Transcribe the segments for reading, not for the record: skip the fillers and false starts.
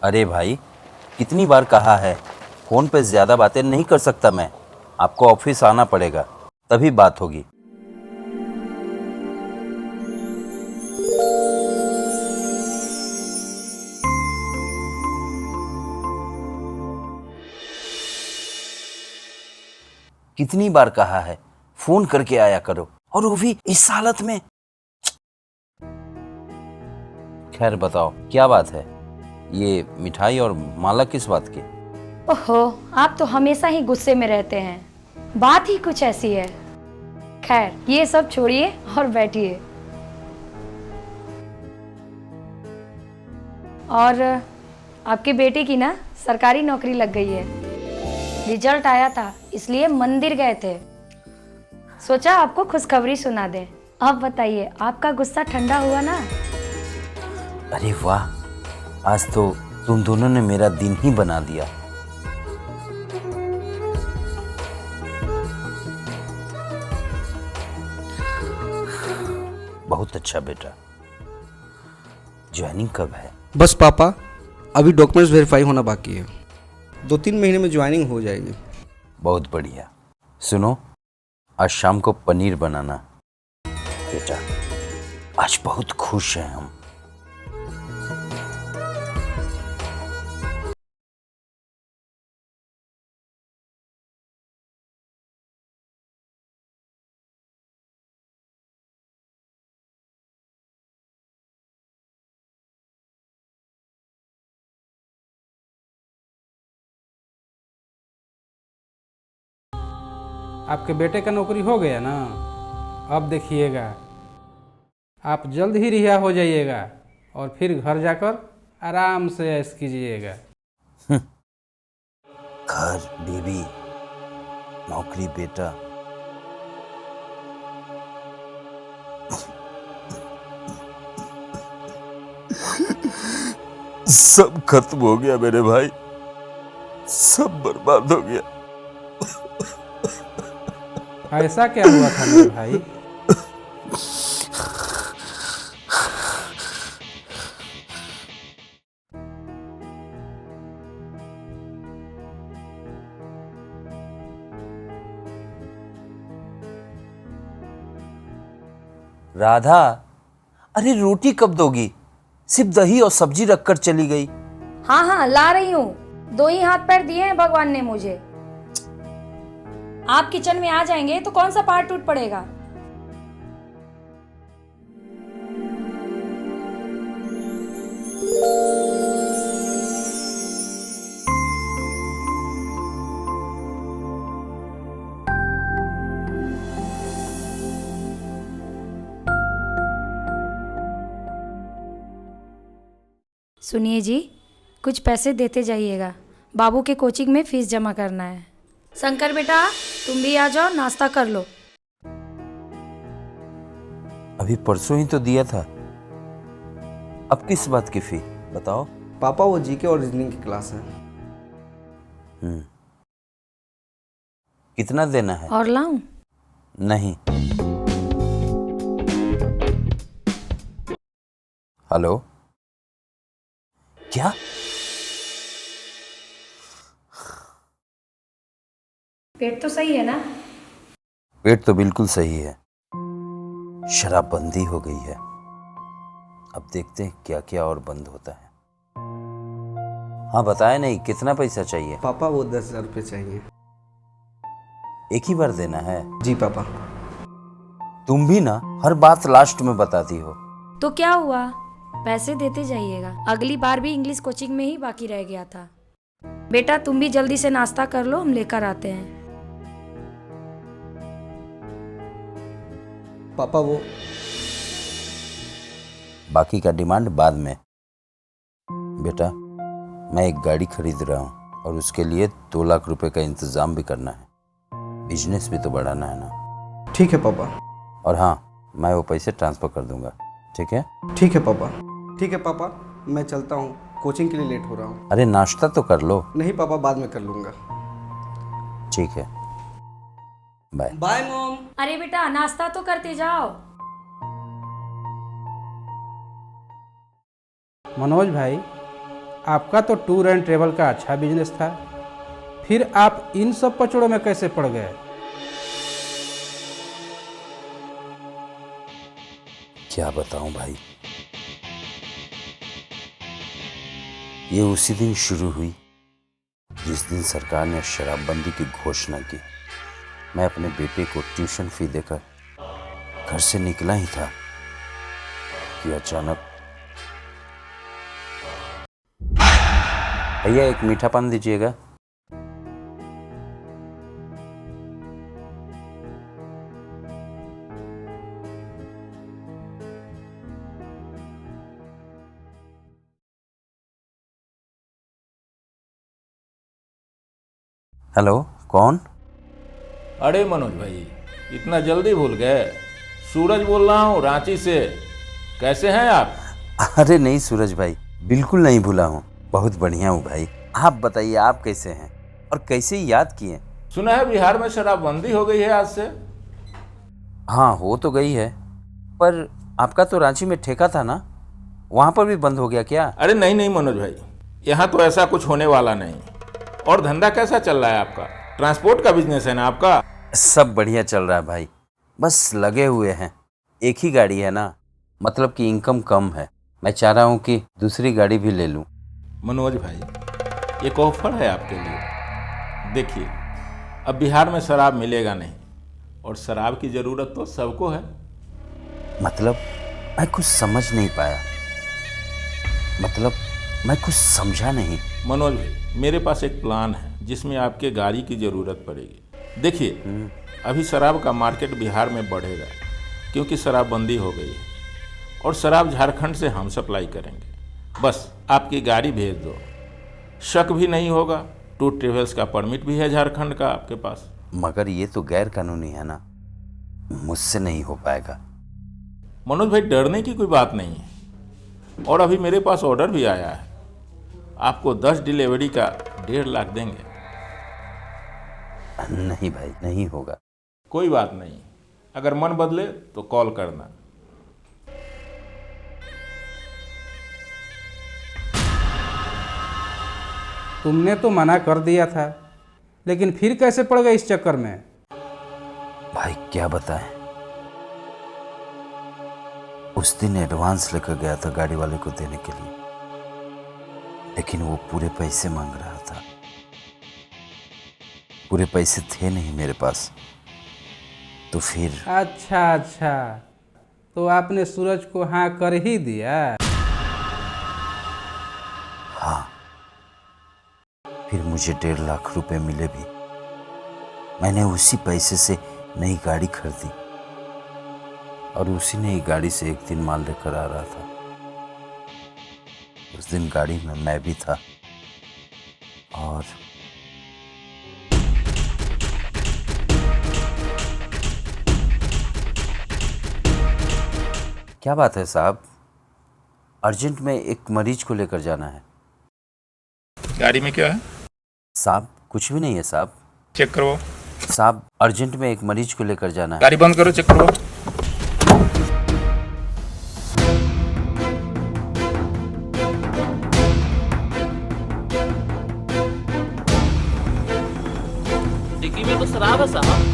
अरे भाई, कितनी बार कहा है, फ़ोन पे ज़्यादा बातें नहीं कर सकता मैं। आपको ऑफिस आना पड़ेगा, तभी बात होगी। कितनी बार कहा है, फ़ोन करके आया करो, और वो भी इस हालत में। खैर बताओ, क्या बात है? ये मिठाई और माला किस बात की? ओहो, आप तो हमेशा ही गुस्से में रहते हैं। बात ही कुछ ऐसी है। खैर, ये सब छोड़िए और बैठिए। और आपकी बेटी की ना सरकारी नौकरी लग गई है। रिजल्ट आया था, इसलिए मंदिर गए थे। सोचा आपको खुशखबरी सुना दें। अब बताइए, आपका गुस्सा ठंडा हुआ ना? अरे वाह, आज तो तुम दोनों ने मेरा दिन ही बना दिया। बहुत अच्छा बेटा। ज्वाइनिंग कब है? बस पापा, अभी डॉक्यूमेंट्स वेरीफाई होना बाकी है। 2-3 महीने में ज्वाइनिंग हो जाएगी। बहुत बढ़िया। सुनो, आज शाम को पनीर बनाना बेटा। आज बहुत खुश हैं हम। आपके बेटे का नौकरी हो गया ना? अब देखिएगा, आप जल्द ही रिहा हो जाइएगा और फिर घर जाकर आराम से ऐश कीजिएगा। घर, बीवी, नौकरी, बेटा, सब खत्म हो गया मेरे भाई। सब बर्बाद हो गया। ऐसा क्या हुआ था मेरे भाई? राधा, अरे रोटी कब दोगी? सिर्फ दही और सब्जी रखकर चली गई। हाँ हाँ, ला रही हूँ। 2 ही हाथ पैर दिए हैं भगवान ने मुझे। आप किचन में आ जाएंगे तो कौन सा पहाड़ टूट पड़ेगा। सुनिए जी, कुछ पैसे देते जाइएगा। बाबू के कोचिंग में फीस जमा करना है। शंकर बेटा, तुम भी आ जाओ, नाश्ता कर लो। अभी परसों ही तो दिया था। अब किस बात की फी बताओ? पापा, वो जीके और रीजनिंग की क्लास है। कितना देना है? और लाऊं? नहीं। हेलो, क्या? पेट तो सही है ना? पेट तो बिल्कुल सही है। शराबबंदी हो गई है। अब देखते हैं क्या क्या और बंद होता है। हाँ, बताया नहीं, कितना पैसा चाहिए? पापा, वो 10,000 रुपये चाहिए। एक ही बार देना है? जी पापा। तुम भी ना हर बात लास्ट में बताती हो। तो क्या हुआ, पैसे देते जाइएगा। अगली बार भी इंग्लिश कोचिंग में ही बाकी रह गया था। बेटा, तुम भी जल्दी से नाश्ता कर लो, हम लेकर आते हैं। पापा, वो बाकी का डिमांड बाद में। बेटा, मैं एक गाड़ी खरीद रहा हूँ और उसके लिए 2 लाख रुपए का इंतजाम भी करना है। बिजनेस भी तो बढ़ाना है ना। ठीक है पापा। और हाँ, मैं वो पैसे ट्रांसफ़र कर दूंगा, ठीक है? ठीक है पापा। ठीक है पापा, मैं चलता हूँ, कोचिंग के लिए लेट हो रहा हूँ। अरे नाश्ता तो कर लो। नहीं पापा, बाद में कर लूँगा। ठीक है, बाय। Bye mom. अरे बेटा नाश्ता तो करते जाओ। मनोज भाई, आपका तो टूर एंड ट्रेवल का अच्छा बिजनेस था, फिर आप इन सब पचड़ों में कैसे पड़ गए? क्या बताऊं भाई, ये उसी दिन शुरू हुई जिस दिन सरकार ने शराबबंदी की घोषणा की। मैं अपने बेटे को ट्यूशन फी देकर घर से निकला ही था कि अचानक, भैया एक मीठा पान दीजिएगा। हेलो, कौन? अरे मनोज भाई, इतना जल्दी भूल गए? सूरज बोल रहा हूँ रांची से। कैसे हैं आप? अरे नहीं सूरज भाई, बिल्कुल नहीं भूला हूँ, बहुत बढ़िया हूँ भाई। आप बताइए, आप कैसे हैं और कैसे याद किए? सुना है बिहार में शराबबंदी हो गई है आज से। हाँ, हो तो गई है, पर आपका तो रांची में ठेका था ना, वहाँ पर भी बंद हो गया क्या? अरे नहीं नहीं मनोज भाई, यहाँ तो ऐसा कुछ होने वाला नहीं। और धंधा कैसा चल रहा है आपका? ट्रांसपोर्ट का बिजनेस है ना आपका? सब बढ़िया चल रहा है भाई, बस लगे हुए हैं। एक ही गाड़ी है ना, मतलब कि इनकम कम है। मैं चाह रहा हूँ कि दूसरी गाड़ी भी ले लूँ। मनोज भाई, एक ऑफर है आपके लिए। देखिए, अब बिहार में शराब मिलेगा नहीं, और शराब की ज़रूरत तो सबको है। मतलब मैं कुछ समझ नहीं पाया, मतलब मैं कुछ समझा नहीं। मनोज भाई, मेरे पास एक प्लान है जिसमें आपके गाड़ी की ज़रूरत पड़ेगी। देखिए, अभी शराब का मार्केट बिहार में बढ़ेगा क्योंकि शराबबंदी हो गई है, और शराब झारखंड से हम सप्लाई करेंगे। बस आपकी गाड़ी भेज दो, शक भी नहीं होगा। टूर ट्रेवल्स का परमिट भी है झारखंड का आपके पास। मगर ये तो गैर कानूनी है ना, मुझसे नहीं हो पाएगा। मनोज भाई, डरने की कोई बात नहीं है, और अभी मेरे पास ऑर्डर भी आया है। आपको 10 डिलीवरी का 1.5 लाख देंगे। नहीं भाई, नहीं होगा। कोई बात नहीं, अगर मन बदले तो कॉल करना। तुमने तो मना कर दिया था, लेकिन फिर कैसे पड़ गए इस चक्कर में? भाई क्या बताएं, उस दिन एडवांस लेकर गया था गाड़ी वाले को देने के लिए, लेकिन वो पूरे पैसे मांग रहा था। पूरे पैसे थे नहीं मेरे पास, तो फिर अच्छा, तो आपने सूरज को हाँ कर ही दिया? हाँ, फिर मुझे 1.5 लाख रुपए मिले भी। मैंने उसी पैसे से नई गाड़ी खरीदी, और उसी नई गाड़ी से एक दिन माल लेकर आ रहा था। उस दिन गाड़ी में मैं भी था, और क्या बात है साहब, अर्जेंट में एक मरीज को लेकर जाना है। गाड़ी में क्या है? साहब कुछ भी नहीं है साहब। चेक करवाओ। साहब अर्जेंट में एक मरीज को लेकर जाना है। गाड़ी बंद करो, चेक करवाओ। डिक्की में तो शराब है साहब।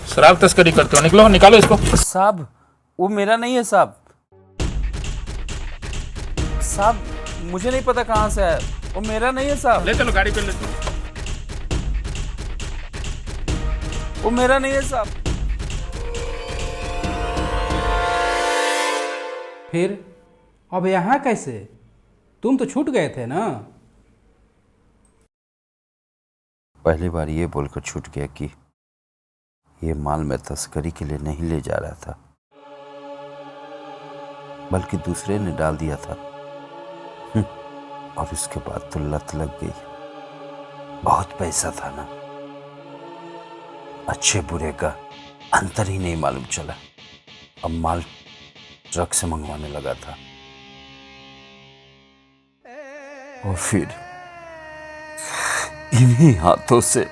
शराब तस्करी करते हो, निकलो, निकालो इसको। साहब वो मेरा नहीं है साहब। साहब मुझे नहीं पता कहाँ से है, वो मेरा नहीं है साहब। ले चलो, गाड़ी पे ले चलो। वो मेरा नहीं है साहब। फिर अब यहाँ कैसे? तुम तो छूट गए थे ना? पहली बार ये बोलकर छूट गया कि ये माल मैं तस्करी के लिए नहीं ले जा रहा था, बल्कि दूसरे ने डाल दिया था। और उसके बाद तो लत लग गई। बहुत पैसा था ना, अच्छे बुरे का अंतर ही नहीं मालूम चला। अब माल ट्रक से मंगवाने लगा था और फिर इन्हीं हाथों से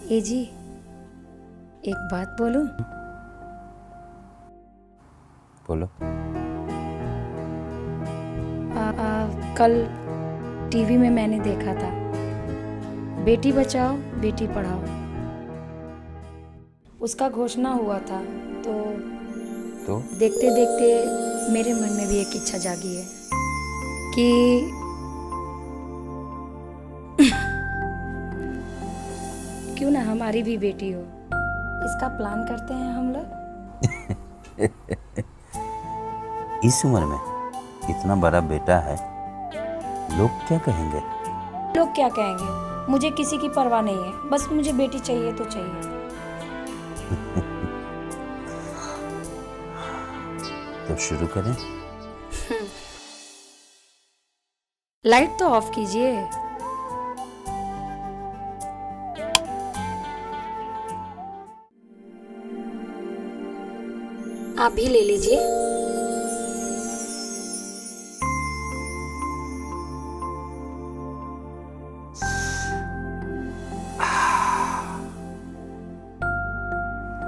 ए जी, एक बात बोलूं? बोलो। कल टीवी में मैंने देखा था, बेटी बचाओ बेटी पढ़ाओ। उसका घोषणा हुआ था तो देखते देखते मेरे मन में भी एक इच्छा जागी है कि क्यों ना हमारी भी बेटी हो। इसका प्लान करते हैं हम लोग। इस उम्र में इतना बड़ा बेटा है, लोग क्या कहेंगे? लोग क्या कहेंगे, मुझे किसी की परवाह नहीं है, बस मुझे बेटी चाहिए तो चाहिए। तो शुरू करें? लाइट तो ऑफ कीजिए। आप भी ले लीजिए।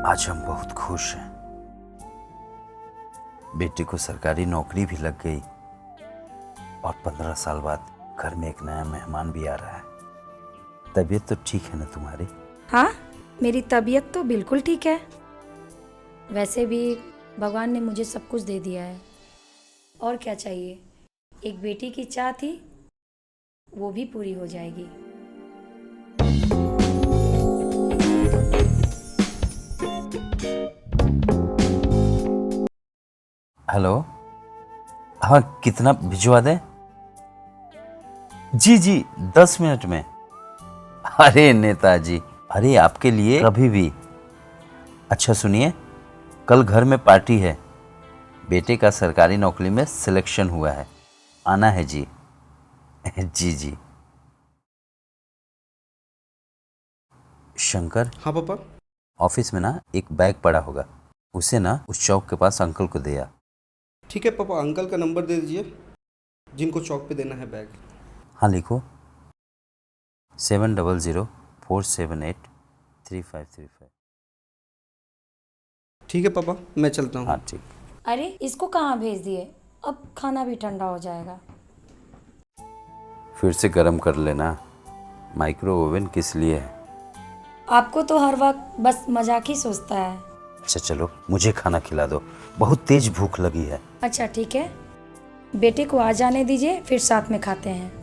आज हम बहुत खुश हैं। बेटे को सरकारी नौकरी भी लग गई और 15 साल बाद घर में एक नया मेहमान भी आ रहा है। तबीयत तो ठीक है ना तुम्हारी? हाँ, मेरी तबीयत तो बिल्कुल ठीक है। वैसे भी भगवान ने मुझे सब कुछ दे दिया है, और क्या चाहिए। एक बेटी की चाह थी, वो भी पूरी हो जाएगी। हेलो, हाँ, कितना भिजवा दें? जी 10 मिनट में। अरे नेताजी, अरे आपके लिए कभी भी। अच्छा सुनिए, कल घर में पार्टी है, बेटे का सरकारी नौकरी में सिलेक्शन हुआ है, आना है जी। जी। शंकर, हाँ पापा। ऑफिस में ना एक बैग पड़ा होगा, उसे ना उस चौक के पास अंकल को दे आ। ठीक है पापा, अंकल का नंबर दे दीजिए जिनको चौक पे देना है बैग। हाँ लिखो, 7004783535। ठीक है पापा, मैं चलता हूँ। हाँ ठीक। अरे इसको कहाँ भेज दिए, अब खाना भी ठंडा हो जाएगा। फिर से गर्म कर लेना, माइक्रो ओवन किस लिए है? आपको तो हर वक्त बस मजाक ही सोचता है। अच्छा चलो, मुझे खाना खिला दो, बहुत तेज भूख लगी है। अच्छा ठीक है, बेटे को आ जाने दीजिए, फिर साथ में खाते हैं।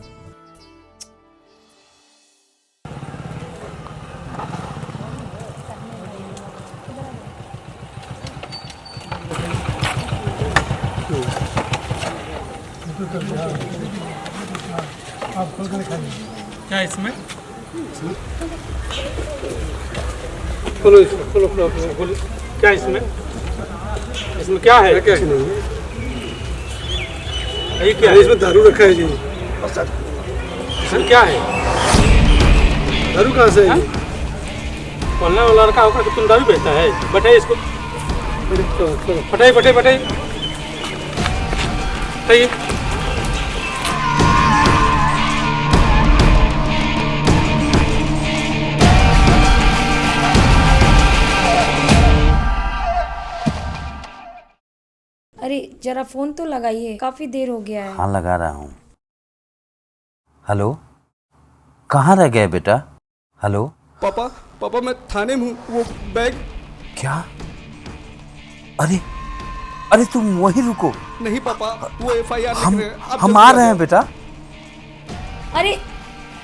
क्या इसमें? खोलो इसको, खोलो। क्या इसमें क्या है? क्या नहीं है? ये क्या है? इसमें दारू रखा है जी। इसमें क्या है? दारू कहाँ से है? पढ़ने वाला लड़का होकर के तुम दारू बेचता है? बैठाइए इसको, बैठाइए। अरे जरा फोन तो लगाइए, काफी देर हो गया है। हाँ लगा रहा हूँ। हेलो, कहाँ रह गए बेटा? हेलो पापा मैं थाने में हूँ, वो बैग। क्या? अरे तुम वहीं रुको। नहीं पापा, वो FIR हम आ रहे हैं बेटा। अरे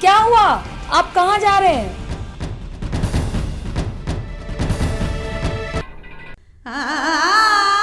क्या हुआ, आप कहाँ जा रहे हैं? आ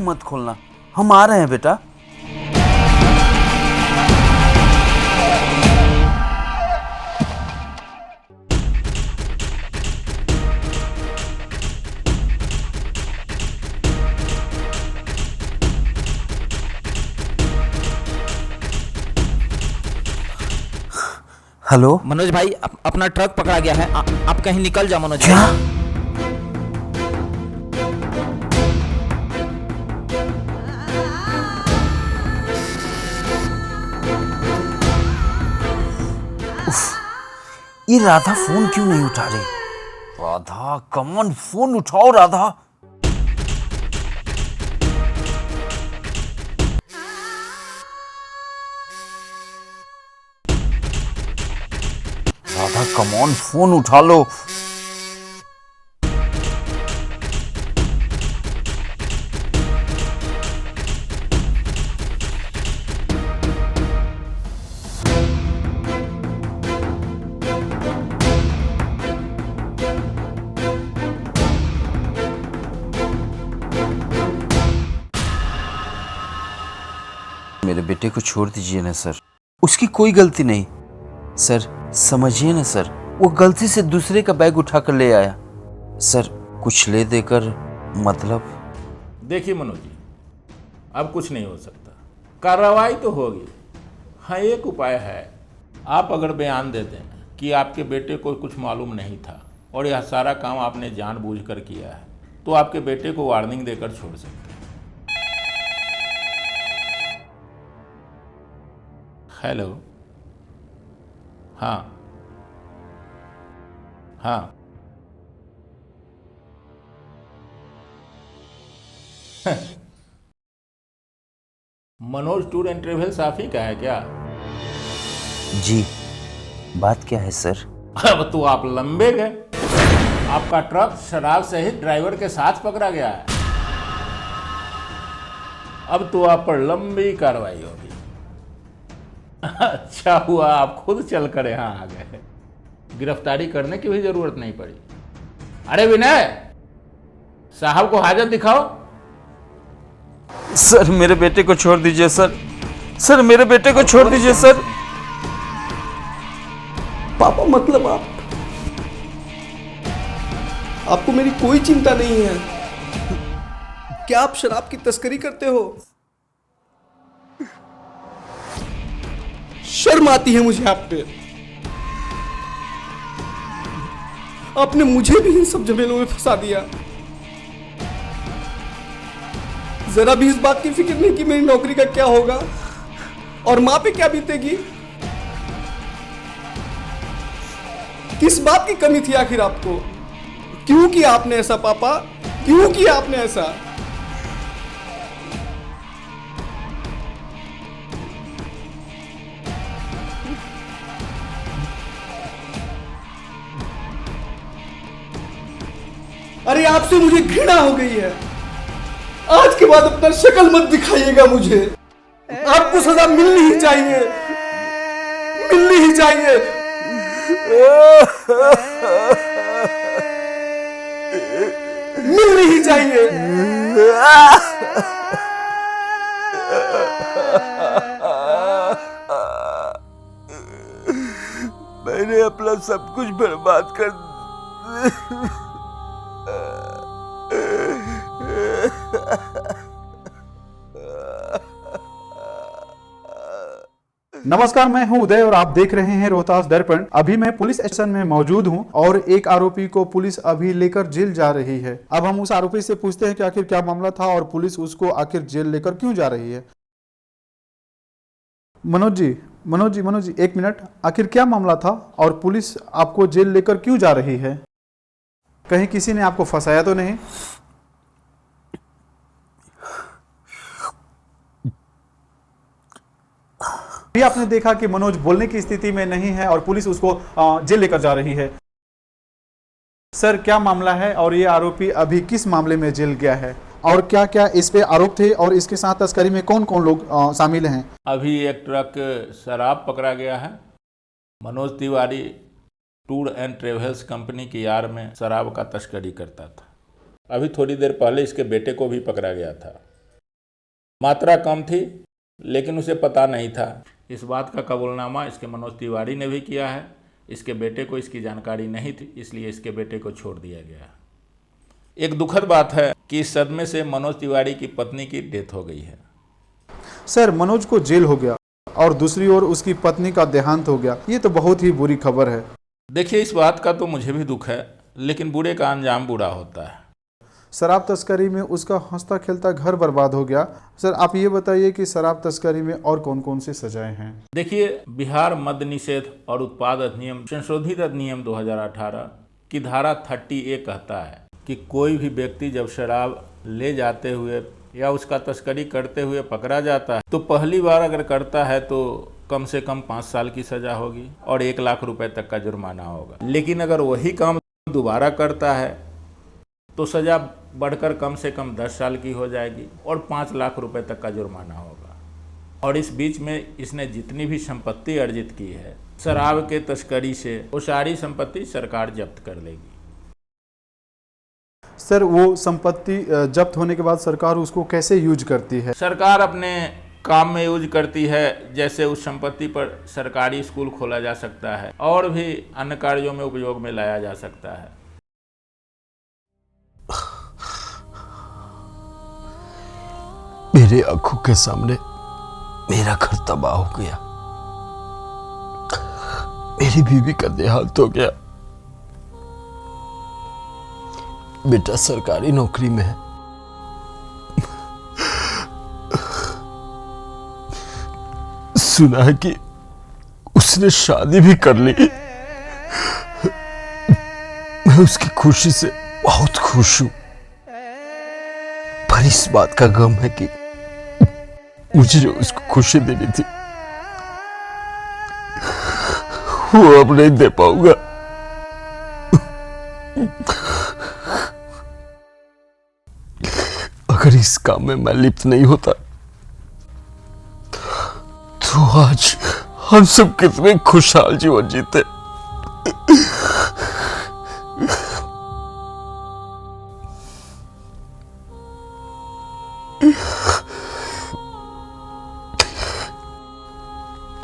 मत खोलना, हम आ रहे हैं बेटा। हेलो मनोज भाई अपना ट्रक पकड़ा गया है। आप कहीं निकल जाओ मनोज क्या? भाई। ये राधा फोन क्यों नहीं उठा रही? राधा कमन फोन उठाओ राधा। राधा कमन फोन उठा लो। मेरे बेटे को छोड़ दीजिए ना सर, उसकी कोई गलती नहीं। सर समझिए ना सर, वो गलती से दूसरे का बैग उठाकर ले आया। सर कुछ ले देकर मतलब। देखिए मनोज जी, अब कुछ नहीं हो सकता, कार्रवाई तो होगी। हाँ एक उपाय है, आप अगर बयान देते हैं कि आपके बेटे को कुछ मालूम नहीं था और यह सारा काम आपने जानबूझकर किया है, तो आपके बेटे को वार्निंग देकर छोड़ सकते हैं। हेलो, हाँ हाँ मनोज टूर एंड ट्रेवल्स आप ही का है क्या? जी, बात क्या है सर? अब तो आप लंबे गए, आपका ट्रक शराब सहित ड्राइवर के साथ पकड़ा गया है। अब तो आप पर लंबी कार्रवाई होगी। अच्छा हुआ आप खुद चलकर यहाँ आ गए, गिरफ्तारी करने की भी जरूरत नहीं पड़ी। अरे विनय, साहब को हाजत दिखाओ। सर मेरे बेटे को छोड़ दीजिए सर, सर मेरे बेटे को छोड़ दीजिए सर। पापा मतलब आपको मेरी कोई चिंता नहीं है? क्या आप शराब की तस्करी करते हो? शर्म आती है मुझे आप पे। आपने मुझे भी इन सब झमेलों में फंसा दिया। जरा भी इस बात की फिक्र नहीं कि मेरी नौकरी का क्या होगा और मां पे क्या बीतेगी। किस बात की कमी थी आखिर आपको? क्यों किया आपने ऐसा पापा? क्यों किया आपने ऐसा? अरे आपसे मुझे घृणा हो गई है। आज के बाद अपना शक्ल मत दिखाइएगा मुझे। आपको सजा मिलनी ही चाहिए, मिलनी ही चाहिए। मिलनी ही चाहिए। मैंने अपना सब कुछ बर्बाद कर। नमस्कार, मैं हूं उदय और आप देख रहे हैं रोहतास दर्पण। अभी मैं पुलिस स्टेशन में मौजूद हूं और एक आरोपी को पुलिस अभी लेकर जेल जा रही है। अब हम उस आरोपी से पूछते हैं कि आखिर क्या मामला था और पुलिस उसको आखिर जेल लेकर क्यों जा रही है। मनोज जी, एक मिनट। आखिर क्या मामला था और पुलिस आपको जेल लेकर क्यों जा रही है? कहीं किसी ने आपको फंसाया तो नहीं? भी आपने देखा कि मनोज बोलने की स्थिति में नहीं है और पुलिस उसको जेल लेकर जा रही है। सर क्या मामला है और ये आरोपी अभी किस मामले में जेल गया है और क्या क्या इस पे आरोप थे और इसके साथ तस्करी में कौन कौन लोग शामिल हैं? अभी एक ट्रक शराब पकड़ा गया है। Manoj Tiwari tour and travels company की यार में शराब का तस्करी करता था। अभी थोड़ी देर पहले इसके बेटे को भी पकड़ा गया था। मात्रा कम थी लेकिन उसे पता नहीं था। इस बात का कबूलनामा इसके मनोज तिवारी ने भी किया है। इसके बेटे को इसकी जानकारी नहीं थी, इसलिए इसके बेटे को छोड़ दिया गया। एक दुखद बात है कि इस सदमे से मनोज तिवारी की पत्नी की डेथ हो गई है। सर, मनोज को जेल हो गया और दूसरी ओर उसकी पत्नी का देहांत हो गया, ये तो बहुत ही बुरी खबर है। देखिए, इस बात का तो मुझे भी दुख है, लेकिन बुरे का अंजाम बुरा होता है। शराब तस्करी में उसका हंसता खेलता घर बर्बाद हो गया। सर, आप ये बताइए कि शराब तस्करी में और कौन कौन सी सजाएं हैं? देखिए, बिहार मद्य निषेध और उत्पाद अधिनियम संशोधित अधिनियम 2018 की धारा 30A कहता है कि कोई भी व्यक्ति जब शराब ले जाते हुए या उसका तस्करी करते हुए पकड़ा जाता है तो पहली बार अगर करता है तो कम से कम 5 साल की सजा होगी और 1 लाख रुपए तक का जुर्माना होगा। लेकिन अगर वही काम दोबारा करता है तो सजा बढ़कर कम से कम 10 साल की हो जाएगी और 5 लाख रुपए तक का जुर्माना होगा। और इस बीच में इसने जितनी भी संपत्ति अर्जित की है शराब के तस्करी से, वो सारी संपत्ति सरकार जब्त कर लेगी। सर, वो संपत्ति जब्त होने के बाद सरकार उसको कैसे यूज करती है? सरकार अपने काम में यूज करती है, जैसे उस संपत्ति पर सरकारी स्कूल खोला जा सकता है और भी अन्य कार्यों में उपयोग में लाया जा सकता है। मेरे आंखों के सामने मेरा घर तबाह हो गया, मेरी बीवी का देहांत हो गया, बेटा सरकारी नौकरी में है, सुना है कि उसने शादी भी कर ली। मैं उसकी खुशी से बहुत खुश हूं, पर इस बात का गम है कि मुझे जो उसको खुशी देनी थी वो अब नहीं दे पाऊंगा। अगर इस काम में मैं लिप्त नहीं होता तो आज हम सब कितने खुशहाल जीवन जीते।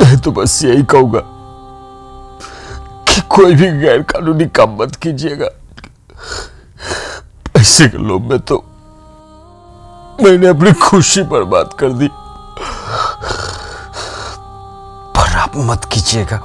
मैं तो बस यही कहूंगा कि कोई भी गैर कानूनी काम मत कीजिएगा। पैसे के लोभ में तो मैंने अपनी खुशी बर्बाद कर दी, पर आप मत कीजिएगा।